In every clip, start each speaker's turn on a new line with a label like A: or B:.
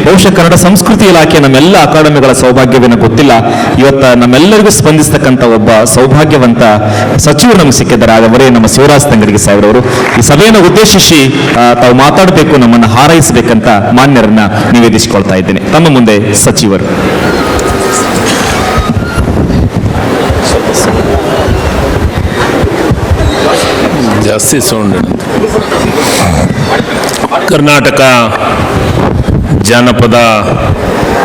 A: ಬಹುಶಃ ಕನ್ನಡ ಸಂಸ್ಕೃತಿ ಇಲಾಖೆ ನಮ್ಮೆಲ್ಲ ಅಕಾಡೆಮಿಗಳ ಸೌಭಾಗ್ಯವೇನೋ ಗೊತ್ತಿಲ್ಲ. ಇವತ್ತು ನಮ್ಮೆಲ್ಲರಿಗೂ ಸ್ಪಂದಿಸ್ತಕ್ಕಂಥ ಒಬ್ಬ ಸೌಭಾಗ್ಯವಂತ ಸಚಿವರು ನಮಗೆ ಸಿಕ್ಕಿದ್ದಾರೆ. ಅವರೇ ನಮ್ಮ ಶಿವರಾಜ್ ತಂಗಡಿಗೆ ಸಾಹೇಬ್ರವರು. ಈ ಸಭೆಯನ್ನು ಉದ್ದೇಶಿಸಿ ತಾವು ಮಾತಾಡಬೇಕು, ನಮ್ಮನ್ನು ಹಾರೈಸಬೇಕಂತ ಮಾನ್ಯರನ್ನ ನಿವೇದಿಸಿಕೊಳ್ತಾ ಇದ್ದೇನೆ. ತಮ್ಮ ಮುಂದೆ ಸಚಿವರು.
B: ಜಾಸ್ತಿ ಸೌಂಡ್. ಕರ್ನಾಟಕ ಜಾನಪದ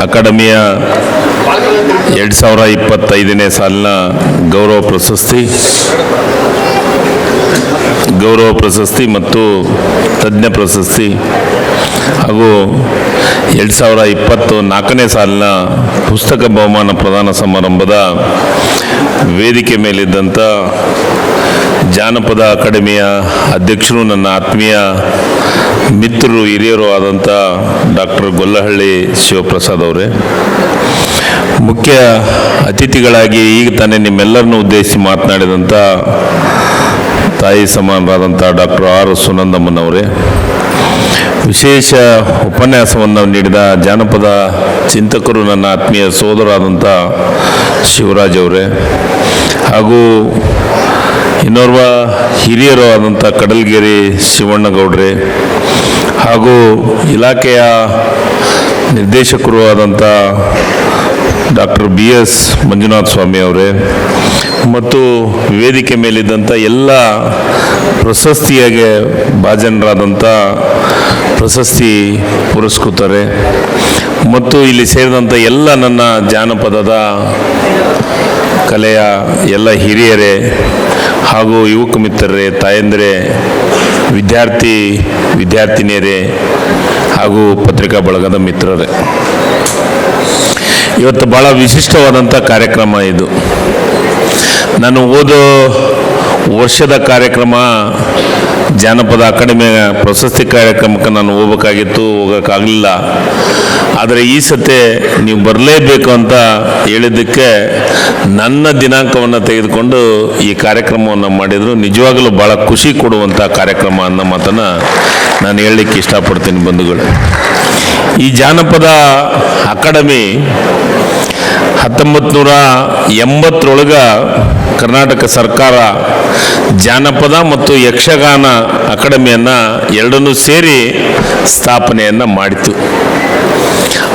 B: ಅಕಾಡೆಮಿಯ 2025ನೇ ಸಾಲಿನ ಗೌರವ ಪ್ರಶಸ್ತಿ ಮತ್ತು ತಜ್ಞ ಪ್ರಶಸ್ತಿ ಹಾಗೂ 2024ನೇ ಸಾಲಿನ ಪುಸ್ತಕ ಬಹುಮಾನ ಪ್ರದಾನ ಸಮಾರಂಭದ ವೇದಿಕೆ ಮೇಲಿದ್ದಂಥ ಜಾನಪದ ಅಕಾಡೆಮಿಯ ಅಧ್ಯಕ್ಷರು, ನನ್ನ ಆತ್ಮೀಯ ಮಿತ್ರರು, ಹಿರಿಯರು ಆದಂಥ ಡಾಕ್ಟರ್ ಗೊಲ್ಲಹಳ್ಳಿ ಶಿವಪ್ರಸಾದ್ ಅವರೇ, ಮುಖ್ಯ ಅತಿಥಿಗಳಾಗಿ ಈಗ ತಾನೇ ನಿಮ್ಮೆಲ್ಲರನ್ನು ಉದ್ದೇಶಿಸಿ ಮಾತನಾಡಿದಂಥ ತಾಯಿ ಸಮಾನರಾದಂಥ ಡಾಕ್ಟರ್ ಆರ್ ಸುನಂದಮ್ಮನವರೇ, ವಿಶೇಷ ಉಪನ್ಯಾಸವನ್ನು ನೀಡಿದ ಜಾನಪದ ಚಿಂತಕರು, ನನ್ನ ಆತ್ಮೀಯ ಸೋದರಾದಂಥ ಶಿವರಾಜ್ ಅವರೇ, ಹಾಗೂ ಇನ್ನೋರ್ವ ಹಿರಿಯರು ಆದಂಥ ಕಡಲ್ಗೆರೆ ಶಿವಣ್ಣಗೌಡ್ರೆ, ಹಾಗೂ ಇಲಾಖೆಯ ನಿರ್ದೇಶಕರು ಆದಂಥ ಡಾಕ್ಟರ್ BS ಮಂಜುನಾಥ ಸ್ವಾಮಿ ಅವರೇ, ಮತ್ತು ವೇದಿಕೆ ಮೇಲಿದ್ದಂಥ ಎಲ್ಲ ಪ್ರಶಸ್ತಿಯಾಗೆ ಭಾಜನರಾದಂಥ ಪ್ರಶಸ್ತಿ ಪುರಸ್ಕೃತರೆ, ಮತ್ತು ಇಲ್ಲಿ ಸೇರಿದಂಥ ಎಲ್ಲ ನನ್ನ ಜಾನಪದದ ಕಲೆಯ ಎಲ್ಲ ಹಿರಿಯರೇ ಹಾಗೂ ಯುವಕ ಮಿತ್ರರೇ, ತಾಯಂದಿರೇ, ವಿದ್ಯಾರ್ಥಿನಿಯರೇ ಹಾಗೂ ಪತ್ರಿಕಾ ಬಳಗದ ಮಿತ್ರರೇ, ಇವತ್ತು ಭಾಳ ವಿಶಿಷ್ಟವಾದಂಥ ಕಾರ್ಯಕ್ರಮ ಇದು. ನಾನು ಓದೋ ವರ್ಷದ ಕಾರ್ಯಕ್ರಮ ಜಾನಪದ ಅಕಾಡೆಮಿಯ ಪ್ರಶಸ್ತಿ ಕಾರ್ಯಕ್ರಮಕ್ಕೆ ನಾನು ಹೋಗೋಕ್ಕಾಗಲಿಲ್ಲ. ಆದರೆ ಈ ಸತೆ ನೀವು ಬರಲೇಬೇಕು ಅಂತ ಹೇಳಿದ್ದಕ್ಕೆ ನನ್ನ ದಿನಾಂಕವನ್ನು ತೆಗೆದುಕೊಂಡು ಈ ಕಾರ್ಯಕ್ರಮವನ್ನು ಮಾಡಿದರು. ನಿಜವಾಗಲೂ ಭಾಳ ಖುಷಿ ಕೊಡುವಂಥ ಕಾರ್ಯಕ್ರಮ ಅನ್ನೋ ಮಾತನ್ನು ನಾನು ಹೇಳಲಿಕ್ಕೆ ಇಷ್ಟಪಡ್ತೀನಿ ಬಂಧುಗಳು. ಈ ಜಾನಪದ ಅಕಾಡೆಮಿ 1980 ಕರ್ನಾಟಕ ಸರ್ಕಾರ ಜಾನಪದ ಮತ್ತು ಯಕ್ಷಗಾನ ಅಕಾಡೆಮಿಯನ್ನು ಎರಡನ್ನೂ ಸೇರಿ ಸ್ಥಾಪನೆಯನ್ನು ಮಾಡಿತು.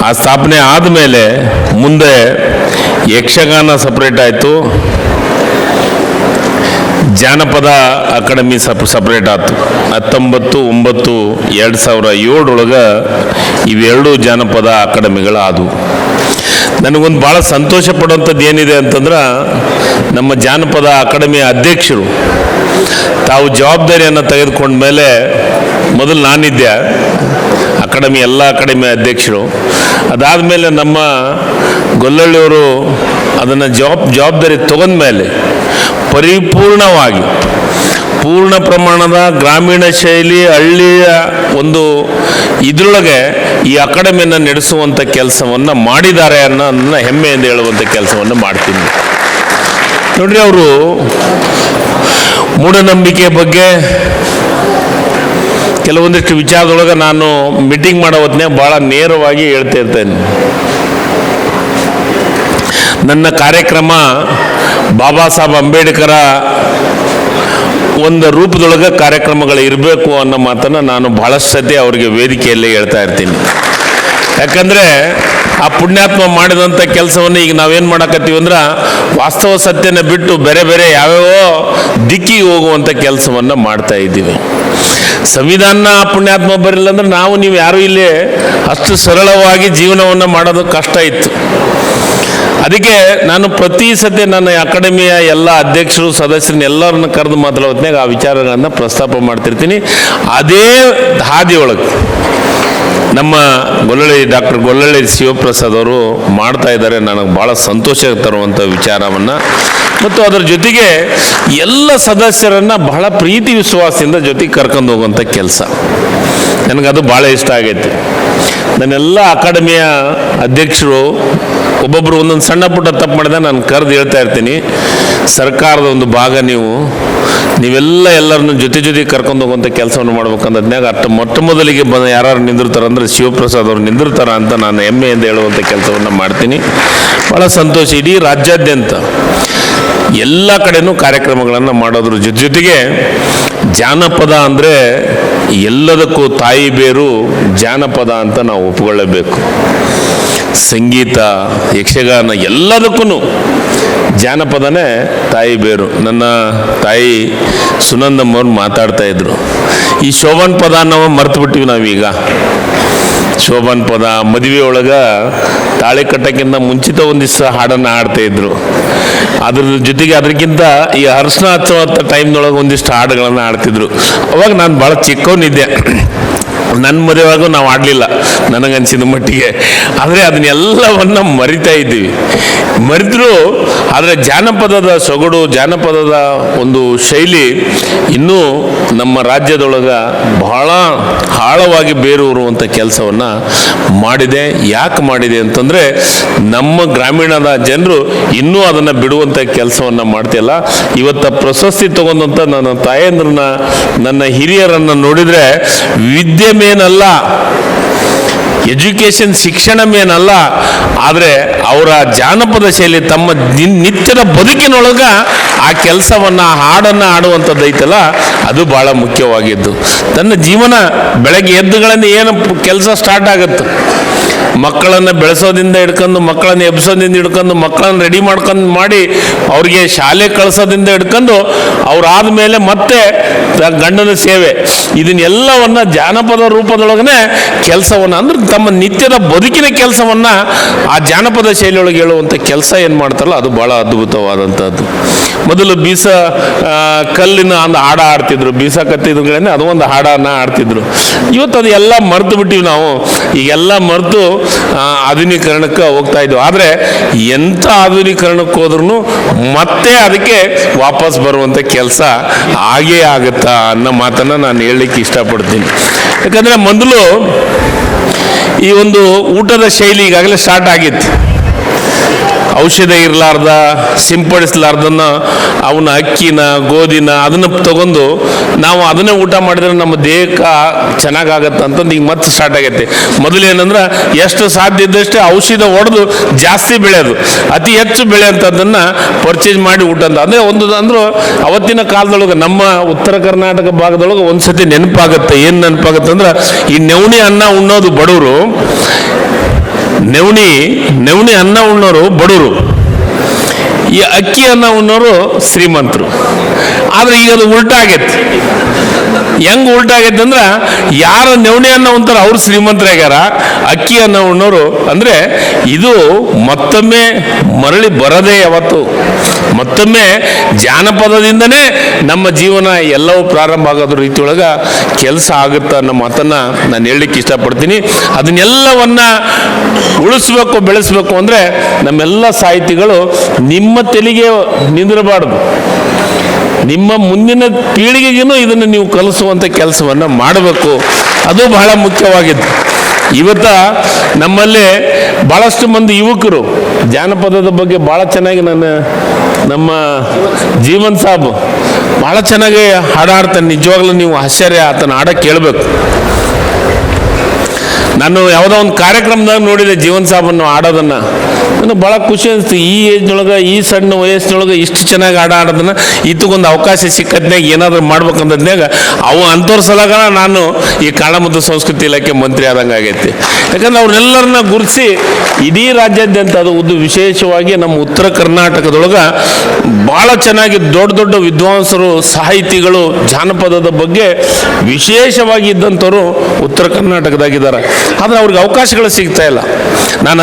B: ಆ ಸ್ಥಾಪನೆ ಆದಮೇಲೆ ಮುಂದೆ ಯಕ್ಷಗಾನ ಸಪ್ರೇಟ್ ಆಯಿತು, ಜಾನಪದ ಅಕಾಡೆಮಿ ಸಪ್ರೇಟ್ ಆಯಿತು. 19/9/2007 ಇವೆರಡು ಜಾನಪದ ಅಕಾಡೆಮಿಗಳಾದವು. ನನಗೊಂದು ಭಾಳ ಸಂತೋಷ ಪಡುವಂಥದ್ದು ಏನಿದೆ ಅಂತಂದ್ರೆ, ನಮ್ಮ ಜಾನಪದ ಅಕಾಡೆಮಿಯ ಅಧ್ಯಕ್ಷರು ತಾವು ಜವಾಬ್ದಾರಿಯನ್ನು ತೆಗೆದುಕೊಂಡ ಮೇಲೆ, ಮೊದಲು ನಾನಿದ್ದೆ ಎಲ್ಲ ಅಕಾಡೆಮಿ ಅಧ್ಯಕ್ಷರು, ಅದಾದಮೇಲೆ ನಮ್ಮ ಗೊಲ್ಲಹಳ್ಳಿಯವರು ಅದನ್ನು ಜವಾಬ್ದಾರಿ ತಗೊಂಡ ಮೇಲೆ ಪರಿಪೂರ್ಣವಾಗಿ ಪೂರ್ಣ ಪ್ರಮಾಣದ ಗ್ರಾಮೀಣ ಶೈಲಿ ಹಳ್ಳಿಯ ಒಂದು ಇದರೊಳಗೆ ಈ ಅಕಾಡೆಮಿಯನ್ನು ನಡೆಸುವಂಥ ಕೆಲಸವನ್ನು ಮಾಡಿದ್ದಾರೆ ಅನ್ನೋದನ್ನ ಹೆಮ್ಮೆಯಿಂದ ಹೇಳುವಂಥ ಕೆಲಸವನ್ನು ಮಾಡ್ತೀನಿ. ನೋಡ್ರಿ, ಅವರು ಮೂಢನಂಬಿಕೆ ಬಗ್ಗೆ ಕೆಲವೊಂದಿಷ್ಟು ವಿಚಾರದೊಳಗೆ ನಾನು ಮೀಟಿಂಗ್ ಮಾಡೋ ಹೊತ್ತಿನಾಗ ಭಾಳ ನೇರವಾಗಿ ಹೇಳ್ತಾ ಇರ್ತೇನೆ. ನನ್ನ ಕಾರ್ಯಕ್ರಮ ಬಾಬಾ ಸಾಹೇಬ್ ಅಂಬೇಡ್ಕರ ಒಂದು ರೂಪದೊಳಗೆ ಕಾರ್ಯಕ್ರಮಗಳು ಇರಬೇಕು ಅನ್ನೋ ಮಾತನ್ನು ನಾನು ಭಾಳಷ್ಟು ಸತಿ ಅವರಿಗೆ ವೇದಿಕೆಯಲ್ಲೇ ಹೇಳ್ತಾ ಇರ್ತೀನಿ. ಯಾಕಂದರೆ ಆ ಪುಣ್ಯಾತ್ಮ ಮಾಡಿದಂಥ ಕೆಲಸವನ್ನು ಈಗ ನಾವೇನು ಮಾಡಕತ್ತೀವಿ ಅಂದ್ರೆ, ವಾಸ್ತವ ಸತ್ಯನ ಬಿಟ್ಟು ಬೇರೆ ಬೇರೆ ಯಾವ್ಯಾವೋ ದಿಕ್ಕಿಗೆ ಹೋಗುವಂಥ ಕೆಲಸವನ್ನು ಮಾಡ್ತಾ ಇದ್ದೀವಿ. ಸಂವಿಧಾನ ಆ ಪುಣ್ಯಾತ್ಮ ಬರಲಿಲ್ಲ ಅಂದ್ರೆ ನಾವು ನೀವು ಯಾರೂ ಇಲ್ಲಿ ಅಷ್ಟು ಸರಳವಾಗಿ ಜೀವನವನ್ನು ಮಾಡೋದು ಕಷ್ಟ ಇತ್ತು. ಅದಕ್ಕೆ ನಾನು ಪ್ರತಿ ಸತಿ ನನ್ನ ಅಕಾಡೆಮಿಯ ಎಲ್ಲ ಅಧ್ಯಕ್ಷರು ಸದಸ್ಯರನ್ನ ಎಲ್ಲರನ್ನ ಕರೆದು ಮಾತಾಡೋತ್ನಾಗ ಆ ವಿಚಾರಗಳನ್ನು ಪ್ರಸ್ತಾಪ ಮಾಡ್ತಿರ್ತೀನಿ. ಅದೇ ಹಾದಿಯೊಳಗೆ ನಮ್ಮ ಡಾಕ್ಟರ್ ಗೊಲ್ಲಹಳ್ಳಿ ಶಿವಪ್ರಸಾದ್ ಅವರು ಮಾಡ್ತಾ ಇದ್ದಾರೆ. ನನಗೆ ಭಾಳ ಸಂತೋಷ ತರುವಂಥ ವಿಚಾರವನ್ನು, ಮತ್ತು ಅದರ ಜೊತೆಗೆ ಎಲ್ಲ ಸದಸ್ಯರನ್ನು ಬಹಳ ಪ್ರೀತಿ ವಿಶ್ವಾಸದಿಂದ ಜೊತೆಗೆ ಕರ್ಕೊಂಡು ಹೋಗುವಂಥ ಕೆಲಸ ನನಗದು ಭಾಳ ಇಷ್ಟ ಆಗೈತೆ. ನನ್ನೆಲ್ಲ ಅಕಾಡೆಮಿಯ ಅಧ್ಯಕ್ಷರು ಒಬ್ಬೊಬ್ಬರು ಒಂದೊಂದು ಸಣ್ಣ ಪುಟ್ಟ ತಪ್ಪು ಮಾಡಿದಾಗ ನಾನು ಕರೆದು ಹೇಳ್ತಾ ಇರ್ತೀನಿ, ಸರ್ಕಾರದ ಒಂದು ಭಾಗ ನೀವು, ನೀವೆಲ್ಲ ಎಲ್ಲರನ್ನು ಜೊತೆ ಕರ್ಕೊಂಡು ಹೋಗುವಂಥ ಕೆಲಸವನ್ನು ಮಾಡ್ಬೇಕಂದ್ಯಾಗ ಮೊಟ್ಟ ಮೊದಲಿಗೆ ಯಾರು ನಿಂದಿರ್ತಾರಂದ್ರೆ ಶಿವಪ್ರಸಾದ್ ಅವ್ರು ನಿಂದಿರ್ತಾರ ಅಂತ ನಾನು ಹೆಮ್ಮೆಯಿಂದ ಹೇಳುವಂಥ ಕೆಲಸವನ್ನು ಮಾಡ್ತೀನಿ. ಭಾಳ ಸಂತೋಷ. ಇಡೀ ರಾಜ್ಯಾದ್ಯಂತ ಎಲ್ಲ ಕಡೆನೂ ಕಾರ್ಯಕ್ರಮಗಳನ್ನು ಮಾಡೋದ್ರ ಜೊತೆಗೆ ಜಾನಪದ ಅಂದರೆ ಎಲ್ಲದಕ್ಕೂ ತಾಯಿ ಬೇರು ಜಾನಪದ ಅಂತ ನಾವು ಒಪ್ಕೊಳ್ಳೇಬೇಕು. ಸಂಗೀತ, ಯಕ್ಷಗಾನ ಎಲ್ಲದಕ್ಕೂ ಜಾನಪದನೇ ತಾಯಿ ಬೇರು. ನನ್ನ ತಾಯಿ ಸುನಂದಮ್ಮವ್ರು ಮಾತಾಡ್ತಾ ಇದ್ರು, ಈ ಶೋಭನ್ ಪದ ನಾವು ಮರ್ತು ಬಿಟ್ಟಿವಿ ನಾವೀಗ. ಶೋಭನ್ ಪದ ಮದುವೆ ಒಳಗೆ ತಾಳಿ ಕಟ್ಟಕ್ಕಿಂತ ಮುಂಚಿತ ಒಂದಿವ್ಸ ಹಾಡನ್ನು ಹಾಡ್ತಾ ಇದ್ರು. ಅದ್ರ ಜೊತೆಗೆ ಅದಕ್ಕಿಂತ ಈ ಅರ್ಶನ ಹಚ್ಚುವಂಥ ಟೈಮ್ನೊಳಗೆ ಒಂದಿಷ್ಟು ಹಾಡುಗಳನ್ನು ಹಾಡ್ತಿದ್ರು. ಅವಾಗ ನಾನು ಭಾಳ ಚಿಕ್ಕವನಿದ್ದೆ, ನನ್ನ ಮದುವೆಯಾಗೂ ನಾವು ಆಡಲಿಲ್ಲ ನನಗನ್ಸಿದ ಮಟ್ಟಿಗೆ. ಆದರೆ ಅದನ್ನೆಲ್ಲವನ್ನು ಮರಿತಾ ಇದ್ದೀವಿ. ಮರೆತರೂ ಆದರೆ ಜಾನಪದದ ಸೊಗಡು, ಜಾನಪದದ ಒಂದು ಶೈಲಿ ಇನ್ನೂ ನಮ್ಮ ರಾಜ್ಯದೊಳಗೆ ಬಹಳ ಆಳವಾಗಿ ಬೇರೂರುವಂಥ ಕೆಲಸವನ್ನು ಮಾಡಿದೆ. ಯಾಕೆ ಮಾಡಿದೆ ಅಂತಂದರೆ ನಮ್ಮ ಗ್ರಾಮೀಣದ ಜನರು ಇನ್ನೂ ಅದನ್ನು ಬಿಡುವಂಥ ಕೆಲಸವನ್ನು ಮಾಡ್ತಿಲ್ಲ. ಇವತ್ತು ಪ್ರಶಸ್ತಿ ತಗೊಂಡಂಥ ನನ್ನ ತಾಯಂದ್ರನ್ನ, ನನ್ನ ಹಿರಿಯರನ್ನು ನೋಡಿದರೆ ವಿದ್ಯೆ ಮೇನಲ್ಲ, ಎಜುಕೇಷನ್ ಶಿಕ್ಷಣ ಮೇನಲ್ಲ, ಆದರೆ ಅವರ ಜಾನಪದ ಶೈಲಿ ತಮ್ಮ ನಿತ್ಯದ ಬದುಕಿನೊಳಗ ಆ ಕೆಲಸವನ್ನು, ಹಾಡನ್ನು ಆಡುವಂಥದ್ದು ಐತಲ್ಲ, ಅದು ಭಾಳ ಮುಖ್ಯವಾಗಿದ್ದು. ತನ್ನ ಜೀವನ ಬೆಳಗ್ಗೆ ಎದ್ದುಗಳನ್ನು ಏನು ಕೆಲಸ ಸ್ಟಾರ್ಟ್ ಆಗುತ್ತೆ, ಮಕ್ಕಳನ್ನು ಬೆಳೆಸೋದಿಂದ ಹಿಡ್ಕೊಂಡು, ಮಕ್ಕಳನ್ನು ಎಬ್ಸೋದಿಂದ ಹಿಡ್ಕೊಂಡು, ಮಕ್ಕಳನ್ನು ರೆಡಿ ಮಾಡಿ ಅವ್ರಿಗೆ ಶಾಲೆ ಕಳಿಸೋದಿಂದ ಹಿಡ್ಕೊಂಡು ಅವ್ರಾದ ಮೇಲೆ ಮತ್ತೆ ಗಂಡನ ಸೇವೆ, ಇದನ್ನೆಲ್ಲವನ್ನು ಜಾನಪದ ರೂಪದೊಳಗನೆ ಕೆಲಸವನ್ನು, ಅಂದ್ರೆ ತಮ್ಮ ನಿತ್ಯದ ಬದುಕಿನ ಕೆಲಸವನ್ನು ಆ ಜಾನಪದ ಶೈಲಿಯೊಳಗೆ ಹೇಳುವಂಥ ಕೆಲಸ ಏನು ಮಾಡ್ತಾರಲ್ಲ ಅದು ಭಾಳ ಅದ್ಭುತವಾದಂಥದ್ದು. ಮೊದಲು ಬೀಸ ಕಲ್ಲಿನ ಒಂದು ಹಾಡ ಆಡ್ತಿದ್ರು, ಬೀಸ ಕತ್ತಿದ್ಗಳೇನೆ ಅದು ಒಂದು ಹಾಡನ್ನು ಆಡ್ತಿದ್ರು. ಇವತ್ತು ಅದು ಎಲ್ಲ ಮರೆತು ಬಿಟ್ಟಿವಿ ನಾವು. ಈಗೆಲ್ಲ ಮರೆತು ಆಧುನೀಕರಣಕ್ಕೆ ಹೋಗ್ತಾ ಇದ್ವಿ. ಆದರೆ ಎಂಥ ಆಧುನೀಕರಣಕ್ಕೆ ಹೋದ್ರೂ ಮತ್ತೆ ಅದಕ್ಕೆ ವಾಪಸ್ ಬರುವಂಥ ಕೆಲಸ ಆಗೇ ಆಗುತ್ತಾ ಅನ್ನೋ ಮಾತನ್ನು ನಾನು ಹೇಳಲಿಕ್ಕೆ ಇಷ್ಟಪಡ್ತೀನಿ. ಯಾಕಂದರೆ ಮೊದಲು ಈ ಒಂದು ಊಟದ ಶೈಲಿ ಈಗಾಗಲೇ ಸ್ಟಾರ್ಟ್ ಆಗಿತ್ತು. ಔಷಧ ಇರಲಾರ್ದ, ಸಿಂಪಡಿಸಲಾರ್ದನ್ನ ಅವನ ಅಕ್ಕಿನ, ಗೋಧಿನ ಅದನ್ನು ತಗೊಂಡು ನಾವು ಅದನ್ನೇ ಊಟ ಮಾಡಿದ್ರೆ ನಮ್ಮ ದೇಹಕ್ಕೆ ಚೆನ್ನಾಗಾಗತ್ತೆ ಅಂತಂದು ಈಗ ಮತ್ತೆ ಸ್ಟಾರ್ಟ್ ಆಗೈತೆ. ಮೊದಲೇನಂದ್ರೆ ಎಷ್ಟು ಸಾಧ್ಯ ಇದ್ದಷ್ಟೇ ಔಷಧ ಹೊಡೆದು ಜಾಸ್ತಿ ಬೆಳೆಯೋದು, ಅತಿ ಹೆಚ್ಚು ಬೆಳೆಯೋಂಥದ್ದನ್ನು ಪರ್ಚೇಸ್ ಮಾಡಿ ಊಟ ಅಂತ. ಅಂದರೆ ಒಂದು ಅಂದರೂ ಅವತ್ತಿನ ಕಾಲದೊಳಗೆ ನಮ್ಮ ಉತ್ತರ ಕರ್ನಾಟಕ ಭಾಗದೊಳಗೆ ಒಂದು ಸತಿ ನೆನಪಾಗುತ್ತೆ. ಏನು ನೆನಪಾಗುತ್ತೆ ಅಂದ್ರೆ ಈ ನವಣಿ ಅನ್ನ ಉಣ್ಣೋದು ಬಡವರು, ನವಣಿ ಅನ್ನ ಉಣ್ಣೋರು ಬಡವರು, ಈ ಅಕ್ಕಿ ಅನ್ನ ಉಣ್ಣೋರು ಶ್ರೀಮಂತರು. ಆದರೆ ಈಗ ಅದು ಉಲ್ಟಾ ಆಗೈತೆ. ಹೆಂಗೆ ಉಲ್ಟಾ ಆಗೈತೆ ಅಂದ್ರೆ ಯಾರು ನವಣಿ ಅನ್ನ ಉಣ್ತಾರೋ ಅವ್ರು ಶ್ರೀಮಂತರಾಗ್ಯಾರ, ಅಕ್ಕಿ ಅನ್ನ ಉಣ್ಣೋರು. ಅಂದರೆ ಇದು ಮತ್ತೊಮ್ಮೆ ಮರಳಿ ಬರದೇ ಯಾವತ್ತು, ಮತ್ತೊಮ್ಮೆ ಜಾನಪದದಿಂದನೇ ನಮ್ಮ ಜೀವನ ಎಲ್ಲವೂ ಪ್ರಾರಂಭ ಆಗೋದ್ರ ರೀತಿಯೊಳಗೆ ಕೆಲಸ ಆಗುತ್ತೆ ಅನ್ನೋ ಮಾತನ್ನು ನಾನು ಹೇಳಲಿಕ್ಕೆ ಇಷ್ಟಪಡ್ತೀನಿ. ಅದನ್ನೆಲ್ಲವನ್ನು ಉಳಿಸ್ಬೇಕು, ಬೆಳೆಸಬೇಕು ಅಂದರೆ ನಮ್ಮೆಲ್ಲ ಸಾಹಿತಿಗಳು ನಿಮ್ಮ ತೆಲಿಗೆ ನಿಂದಿರಬಾರ್ದು, ನಿಮ್ಮ ಮುಂದಿನ ಪೀಳಿಗೆಗೂ ಇದನ್ನು ನೀವು ಕಲಿಸುವಂಥ ಕೆಲಸವನ್ನು ಮಾಡಬೇಕು. ಅದು ಬಹಳ ಮುಖ್ಯವಾಗಿತ್ತು. ಇವತ್ತ ನಮ್ಮಲ್ಲಿ ಭಾಳಷ್ಟು ಮಂದಿ ಯುವಕರು ಜಾನಪದದ ಬಗ್ಗೆ ಭಾಳ ಚೆನ್ನಾಗಿ ನಮ್ಮ ಜೀವನ್ ಸಾಬ್ ಭಾಳ ಚೆನ್ನಾಗಿ ಹಾಡಾಡ್ತಾನೆ. ನಿಜವಾಗ್ಲೂ ನೀವು ಆಶ್ಚರ್ಯ, ಆತನ ಹಾಡ ಕೇಳಬೇಕು. ನಾನು ಯಾವುದೋ ಒಂದು ಕಾರ್ಯಕ್ರಮದಾಗ ನೋಡಿದೆ ಜೀವನ್ ಸಾಬನ್ನು ಆಡೋದನ್ನು, ನನಗೆ ಭಾಳ ಖುಷಿ ಅನಿಸ್ತು. ಈ ಏಜ್ನೊಳಗೆ, ಈ ಸಣ್ಣ ವಯಸ್ಸಿನೊಳಗೆ ಇಷ್ಟು ಚೆನ್ನಾಗಿ ಆಡೋದನ್ನು ಈತಗೊಂದು ಅವಕಾಶ ಸಿಕ್ಕತ್ನಾಗ ಏನಾದರೂ ಮಾಡ್ಬೇಕಂತದ್ನಾಗ ಅವು ಅಂಥವ್ರ ಸಲಗ ನಾನು ಈ ಕನ್ನಡ ಮತ್ತು ಸಂಸ್ಕೃತಿ ಇಲಾಖೆ ಮಂತ್ರಿ ಆದಂಗೆ ಆಗೈತಿ. ಯಾಕಂದ್ರೆ ಅವ್ರನ್ನೆಲ್ಲರನ್ನ ಗುರುತಿಸಿ ಇಡೀ ರಾಜ್ಯಾದ್ಯಂತ, ಅದು ವಿಶೇಷವಾಗಿ ನಮ್ಮ ಉತ್ತರ ಕರ್ನಾಟಕದೊಳಗೆ ಭಾಳ ಚೆನ್ನಾಗಿ ದೊಡ್ಡ ದೊಡ್ಡ ವಿದ್ವಾಂಸರು, ಸಾಹಿತಿಗಳು ಜಾನಪದದ ಬಗ್ಗೆ ವಿಶೇಷವಾಗಿ ಇದ್ದಂಥವ್ರು ಉತ್ತರ ಕರ್ನಾಟಕದಾಗಿದ್ದಾರೆ. ಆದರೆ ಅವ್ರಿಗೆ ಅವಕಾಶಗಳು ಸಿಗ್ತಾ ಇಲ್ಲ. ನಾನು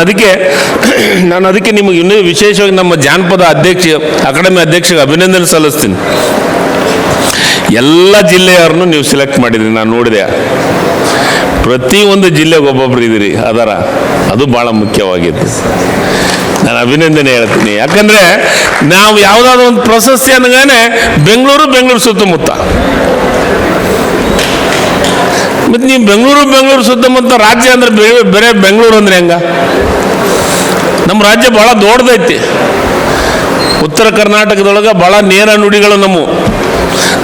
B: ಅದಕ್ಕೆ ನಿಮಗೆ ಇನ್ನೂ ವಿಶೇಷವಾಗಿ ನಮ್ಮ ಜಾನಪದ ಅಕಾಡೆಮಿ ಅಧ್ಯಕ್ಷರಿಗೆ ಅಭಿನಂದನೆ ಸಲ್ಲಿಸ್ತೀನಿ. ಎಲ್ಲ ಜಿಲ್ಲೆಯವ್ರನ್ನು ನೀವು ಸೆಲೆಕ್ಟ್ ಮಾಡಿದ್ರಿ, ನಾನು ನೋಡಿದೆ. ಪ್ರತಿಯೊಂದು ಜಿಲ್ಲೆಗೆ ಒಬ್ಬೊಬ್ರು ಇದ್ದೀರಿ, ಅದು ಭಾಳ ಮುಖ್ಯವಾಗಿತ್ತು. ನಾನು ಅಭಿನಂದನೆ ಹೇಳ್ತೀನಿ. ಯಾಕಂದರೆ ನಾವು ಯಾವುದಾದ್ರೂ ಒಂದು ಪ್ರಶಸ್ತಿ ಅನ್ನಗಾನೆ ಬೆಂಗಳೂರು ಸುತ್ತಮುತ್ತ, ಮತ್ತು ನೀವು ಬೆಂಗಳೂರು ಸುತ್ತಮುತ್ತ ರಾಜ್ಯ ಅಂದ್ರೆ ಬೇರೆ ಬೆಂಗಳೂರು ಅಂದ್ರೆ ಹೆಂಗ? ನಮ್ಮ ರಾಜ್ಯ ಭಾಳ ದೊಡ್ಡದೈತಿ. ಉತ್ತರ ಕರ್ನಾಟಕದೊಳಗೆ ಭಾಳ ನೇರ ನುಡಿಗಳು ನಮ್ಮ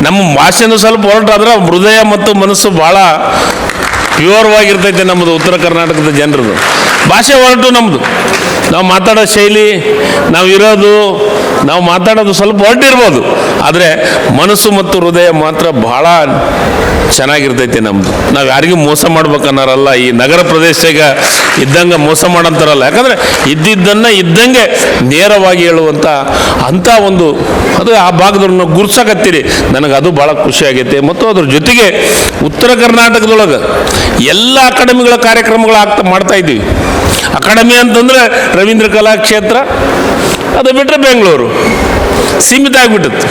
B: ನಮ್ಮ ಭಾಷೆನೂ ಸ್ವಲ್ಪ ಹೊರಟಾದ್ರೆ ಹೃದಯ ಮತ್ತು ಮನಸ್ಸು ಭಾಳ ಪ್ಯೂರ್ವಾಗಿರ್ತೈತೆ ನಮ್ಮದು ಉತ್ತರ ಕರ್ನಾಟಕದ ಜನರದು. ಭಾಷೆ ಹೊರಟು ನಮ್ಮದು, ನಾವು ಮಾತಾಡೋ ಶೈಲಿ, ನಾವು ಮಾತಾಡೋದು ಸ್ವಲ್ಪ ಹೊರಟಿರ್ಬೋದು, ಆದರೆ ಮನಸ್ಸು ಮತ್ತು ಹೃದಯ ಮಾತ್ರ ಭಾಳ ಚೆನ್ನಾಗಿರ್ತೈತೆ ನಮ್ಮದು. ನಾವು ಯಾರಿಗೂ ಮೋಸ ಮಾಡ್ಬೇಕನ್ನಾರಲ್ಲ, ಈ ನಗರ ಪ್ರದೇಶದಾಗ ಇದ್ದಂಗೆ ಮೋಸ ಮಾಡಂತಾರಲ್ಲ. ಯಾಕಂದರೆ ಇದ್ದಿದ್ದನ್ನು ಇದ್ದಂಗೆ ನೇರವಾಗಿ ಹೇಳುವಂಥ ಅಂಥ ಒಂದು ಅದು ಆ ಭಾಗದವ್ರನ್ನ ಗುರ್ಸಕತ್ತೀರಿ. ನನಗೆ ಅದು ಭಾಳ ಖುಷಿ ಆಗೈತೆ. ಮತ್ತು ಅದ್ರ ಜೊತೆಗೆ ಉತ್ತರ ಕರ್ನಾಟಕದೊಳಗೆ ಎಲ್ಲ ಅಕಾಡೆಮಿಗಳ ಕಾರ್ಯಕ್ರಮಗಳು ಮಾಡ್ತಾ ಇದ್ದೀವಿ. ಅಕಾಡೆಮಿ ಅಂತಂದರೆ ರವೀಂದ್ರ ಕಲಾಕ್ಷೇತ್ರ, ಅದು ಬಿಟ್ಟರೆ ಬೆಂಗಳೂರು ಸೀಮಿತ ಆಗಿಬಿಟ್ಟಿತ್ತು.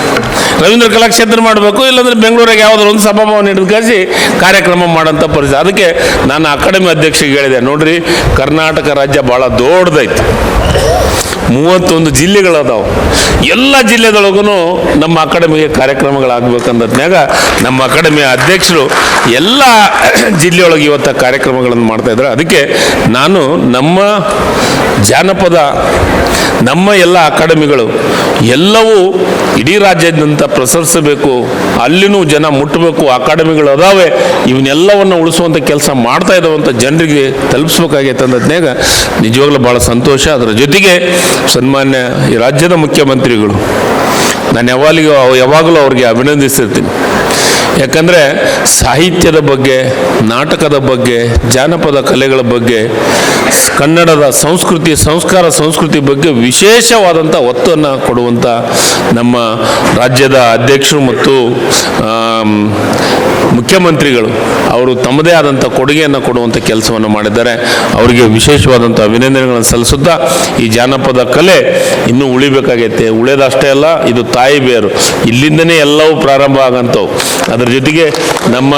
B: ರವೀಂದ್ರ ಕಲಾಕ್ಷೇತ್ರ ಮಾಡಬೇಕು, ಇಲ್ಲಾಂದರೆ ಬೆಂಗಳೂರಿಗೆ ಯಾವುದಾದ್ರು ಒಂದು ಸಭಾಭವನ ಹಿಡಿದು ಕಳಿಸಿ ಕಾರ್ಯಕ್ರಮ ಮಾಡೋಂಥ ಪರಿಸ್ಥಿತಿ. ಅದಕ್ಕೆ ನಾನು ಅಕಾಡೆಮಿ ಅಧ್ಯಕ್ಷರಿಗೆ ಹೇಳಿದೆ, ನೋಡ್ರಿ ಕರ್ನಾಟಕ ರಾಜ್ಯ ಭಾಳ ದೊಡ್ಡದೈತಿ, 31 ಜಿಲ್ಲೆಗಳದಾವು. ಎಲ್ಲ ಜಿಲ್ಲೆದೊಳಗೂ ನಮ್ಮ ಅಕಾಡೆಮಿಗೆ ಕಾರ್ಯಕ್ರಮಗಳಾಗಬೇಕಂದ್ಮ್ಯಾಗ ನಮ್ಮ ಅಕಾಡೆಮಿಯ ಅಧ್ಯಕ್ಷರು ಎಲ್ಲ ಜಿಲ್ಲೆಯೊಳಗೆ ಇವತ್ತು ಕಾರ್ಯಕ್ರಮಗಳನ್ನು ಮಾಡ್ತಾಯಿದ್ದಾರೆ. ಅದಕ್ಕೆ ನಾನು ನಮ್ಮ ಜಾನಪದ ನಮ್ಮ ಎಲ್ಲ ಅಕಾಡೆಮಿಗಳು ಎಲ್ಲವೂ ಇಡೀ ರಾಜ್ಯಾದ್ಯಂತ ಪ್ರಸರಿಸಬೇಕು, ಅಲ್ಲಿನೂ ಜನ ಮುಟ್ಟಬೇಕು, ಅಕಾಡೆಮಿಗಳು ಅದಾವೆ, ಇವನ್ನೆಲ್ಲವನ್ನು ಉಳಿಸುವಂಥ ಕೆಲಸ ಮಾಡ್ತಾ ಇದ್ದಾವಂಥ ಜನರಿಗೆ ತಲುಪಿಸ್ಬೇಕಾಗೈತೆ ಅಂದದ್ನಾಗ ನಿಜವಾಗ್ಲೂ ಭಾಳ ಸಂತೋಷ. ಅದರ ಜೊತೆಗೆ ಸನ್ಮಾನ್ಯ ಈ ರಾಜ್ಯದ ಮುಖ್ಯಮಂತ್ರಿಗಳು, ನಾನು ಯಾವಾಗಲೂ ಅವ್ರಿಗೆ ಅಭಿನಂದಿಸಿರ್ತೀನಿ. ಯಾಕಂದರೆ ಸಾಹಿತ್ಯದ ಬಗ್ಗೆ, ನಾಟಕದ ಬಗ್ಗೆ, ಜಾನಪದ ಕಲೆಗಳ ಬಗ್ಗೆ, ಕನ್ನಡದ ಸಂಸ್ಕೃತಿ ಬಗ್ಗೆ ವಿಶೇಷವಾದಂಥ ಒತ್ತನ್ನು ಕೊಡುವಂಥ ನಮ್ಮ ರಾಜ್ಯದ ಅಧ್ಯಕ್ಷರು ಮತ್ತು ಮುಖ್ಯಮಂತ್ರಿಗಳು ಅವರು ತಮ್ಮದೇ ಆದಂಥ ಕೊಡುಗೆಯನ್ನು ಕೊಡುವಂಥ ಕೆಲಸವನ್ನು ಮಾಡಿದ್ದಾರೆ. ಅವರಿಗೆ ವಿಶೇಷವಾದಂಥ ಅಭಿನಂದನೆಗಳನ್ನು ಸಲ್ಲಿಸುತ್ತಾ, ಈ ಜಾನಪದ ಕಲೆ ಇನ್ನೂ ಉಳಿಬೇಕಾಗೈತೆ. ಉಳಿಯೋದಷ್ಟೇ ಅಲ್ಲ, ಇದು ತಾಯಿ ಬೇರು, ಇಲ್ಲಿಂದನೇ ಎಲ್ಲವೂ ಪ್ರಾರಂಭ ಆಗಂತವು. ಅದರ ಜೊತೆಗೆ ನಮ್ಮ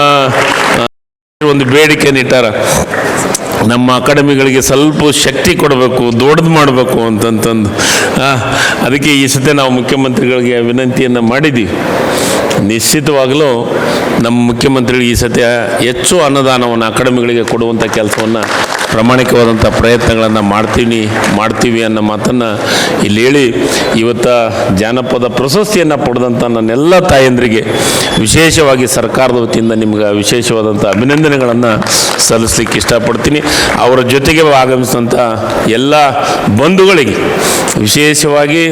B: ಒಂದು ಬೇಡಿಕೆಯನ್ನು ಇಟ್ಟಾರ, ನಮ್ಮ ಅಕಾಡೆಮಿಗಳಿಗೆ ಸ್ವಲ್ಪ ಶಕ್ತಿ ಕೊಡಬೇಕು, ದೊಡ್ಡದು ಮಾಡಬೇಕು ಅಂತಂತಂದು. ಅದಕ್ಕೆ ಈ ಸತಿ ನಾವು ಮುಖ್ಯಮಂತ್ರಿಗಳಿಗೆ ವಿನಂತಿಯನ್ನು ಮಾಡಿದ್ದೀವಿ. ನಿಶ್ಚಿತವಾಗಲೂ ನಮ್ಮ ಮುಖ್ಯಮಂತ್ರಿಗಳು ಈ ಸತಿ ಹೆಚ್ಚು ಅನುದಾನವನ್ನು ಅಕಾಡೆಮಿಗಳಿಗೆ ಕೊಡುವಂಥ ಕೆಲಸವನ್ನು ಪ್ರಾಮಾಣಿಕವಾದಂಥ ಪ್ರಯತ್ನಗಳನ್ನು ಮಾಡ್ತೀವಿ ಅನ್ನೋ ಮಾತನ್ನು ಇಲ್ಲಿ ಹೇಳಿ, ಇವತ್ತು ಜಾನಪದ ಪ್ರಶಸ್ತಿಯನ್ನು ಪಡೆದಂಥ ನನ್ನೆಲ್ಲ ತಾಯಂದರಿಗೆ ವಿಶೇಷವಾಗಿ ಸರ್ಕಾರದ ವತಿಯಿಂದ ನಿಮ್ಗೆ ವಿಶೇಷವಾದಂಥ ಅಭಿನಂದನೆಗಳನ್ನು ಸಲ್ಲಿಸಲಿಕ್ಕೆ ಇಷ್ಟಪಡ್ತೀನಿ. ಅವರ ಜೊತೆಗೆ ಆಗಮಿಸಿದಂಥ ಎಲ್ಲ ಬಂಧುಗಳಿಗೆ ವಿಶೇಷವಾಗಿ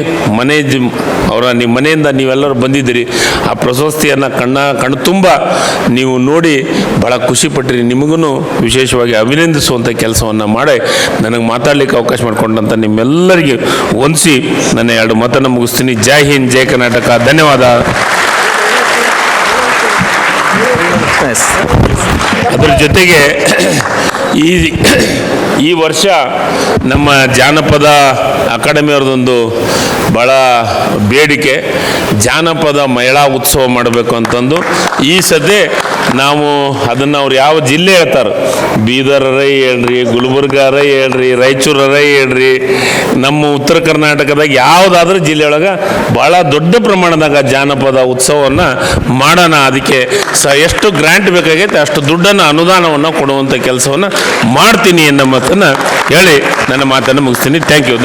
B: ನಿಮ್ಮ ಮನೆಯಿಂದ ನೀವೆಲ್ಲರೂ ಬಂದಿದ್ದೀರಿ. ಆ ಪ್ರಶಸ್ತಿಯನ್ನು ಕಣ್ಣು ತುಂಬ ನೀವು ನೋಡಿ ಭಾಳ ಖುಷಿಪಟ್ಟಿರಿ. ನಿಮಗೂ ವಿಶೇಷವಾಗಿ ಅಭಿನಂದಿಸುವಂಥ ಕೆಲಸವನ್ನು ಮಾಡಿ ನನಗೆ ಮಾತಾಡಲಿಕ್ಕೆ ಅವಕಾಶ ಮಾಡಿಕೊಂಡಂಥ ನಿಮ್ಮೆಲ್ಲರಿಗೆ ಹೊಂದಿಸಿ ನನ್ನ 2 ಮಾತನ್ನು ಮುಗಿಸ್ತೀನಿ. ಜೈ ಹಿಂದ್, ಜೈ ಕರ್ನಾಟಕ. ಧನ್ಯವಾದ. ಅದರ ಜೊತೆಗೆ ಈ ವರ್ಷ ನಮ್ಮ ಜಾನಪದ ಅಕಾಡೆಮಿಯವ್ರದ್ದೊಂದು ಭಾಳ ಬೇಡಿಕೆ, ಜಾನಪದ ಮಹಿಳಾ ಉತ್ಸವ ಮಾಡಬೇಕು ಅಂತಂದು. ಈ ಸದ್ಯ ನಾವು ಅದನ್ನು ಅವ್ರು ಯಾವ ಜಿಲ್ಲೆ ಹೇಳ್ತಾರೆ, ಬೀದರರೇ ಹೇಳ್ರಿ, ಗುಲ್ಬರ್ಗಾರೇ ಹೇಳ್ರಿ, ರಾಯಚೂರರೇ ಹೇಳ್ರಿ, ನಮ್ಮ ಉತ್ತರ ಕರ್ನಾಟಕದಾಗ ಯಾವುದಾದ್ರೂ ಜಿಲ್ಲೆಯೊಳಗೆ ಭಾಳ ದೊಡ್ಡ ಪ್ರಮಾಣದಾಗ ಜಾನಪದ ಉತ್ಸವವನ್ನು ಮಾಡೋಣ. ಅದಕ್ಕೆ ಎಷ್ಟು ಗ್ರ್ಯಾಂಟ್ ಬೇಕಾಗೈತೆ ಅಷ್ಟು ದುಡ್ಡನ್ನು, ಅನುದಾನವನ್ನು ಕೊಡುವಂಥ ಕೆಲಸವನ್ನು ಮಾಡ್ತೀನಿ ಅನ್ನೋ ಮಾತನ್ನು ಹೇಳಿ ನನ್ನ ಮಾತನ್ನು ಮುಗಿಸ್ತೀನಿ. Thank you.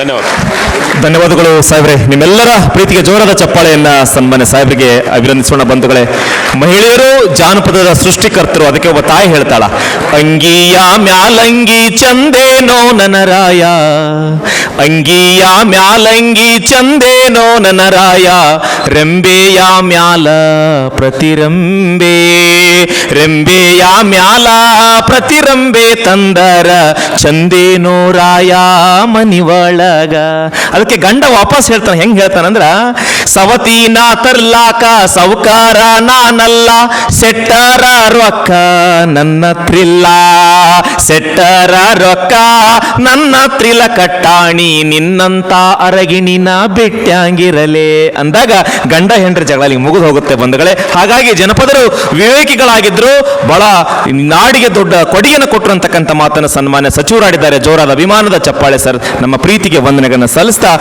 A: ಧನ್ಯವಾದಗಳು ಸಾಹೇಬ್ರೆ. ನಿಮ್ಮೆಲ್ಲರ ಪ್ರೀತಿಗೆ ಜೋರಾದ ಚಪ್ಪಾಳೆಯನ್ನ ಸನ್ಮಾನ್ಯ ಸಾಹೇಬ್ರಿಗೆ ಅಭಿನಂದಿಸೋಣ. ಬಂಧುಗಳೇ, ಮಹಿಳೆಯರು ಜಾನಪದದ ಸೃಷ್ಟಿಕರ್ತರು. ಅದಕ್ಕೆ ಒಬ್ಬ ತಾಯಿ ಹೇಳ್ತಾಳ, ಅಂಗಿಯ ಮ್ಯಾಲಂಗಿ ಚಂದೇನೋ ನನರಾಯ, ಅಂಗಿಯ ಮ್ಯಾಲಂಗಿ ಚಂದೇನೋ ನನರಾಯ, ರೆಂಬೆಯ ಮ್ಯಾಲ ಪ್ರತಿರಂಬೆ, ರೆಂಬೆಯ ಮ್ಯಾಲ ಪ್ರತಿರಂಬೆ ತಂದರ ಚಂದೇನೋ ರಾಯ ಮನಿವಳಗ. ಅದಕ್ಕೆ ಗಂಡ ವಾಪಸ್ ಹೇಳ್ತಾನೆ. ಹೆಂಗ್ ಹೇಳ್ತಾನಂದ್ರ, ಸವತಿ ನಾ ತರ್ಲಾಕ ಸೌಕಾರ ನಾನಲ್ಲ, ಸೆಟ್ಟರ ರೊಕ್ಕ ನನ್ನ ತ್ರಿಲ್ಲ, ಸೆಟ್ಟರ ರೊಕ್ಕ ನನ್ನ ತ್ರಿಲ ಕಟ್ಟಾಣಿ, ನಿನ್ನಂತ ಅರಗಿಣಿನ ಬಿಟ್ಟ್ಯಾಂಗಿರಲೇ ಅಂದಾಗ ಗಂಡ ಹೆಂಡ್ರ ಜಗಳ ಮುಗಿದು ಹೋಗುತ್ತೆ ಬಂಧುಗಳೇ. ಹಾಗಾಗಿ ಜನಪದರು ವಿವೇಕಿಗಳಾಗಿದ್ರು, ಬಹಳ ನಾಡಿಗೆ ದೊಡ್ಡ ಕೊಡುಗೆಯನ್ನು ಕೊಟ್ಟರು ಅಂತಕ್ಕಂಥ ಮಾತನ್ನು ಸನ್ಮಾನ್ಯ ಸಚಿವರಾಡಿದ್ದಾರೆ. ಜೋರಾದ ಅಭಿಮಾನದ ಚಪ್ಪಾಳೆ ಸರ್. ನಮ್ಮ ಪ್ರೀತಿಗೆ ವಂದನೆಗಳನ್ನು ಸಲ್ಲಿಸ್ತಾ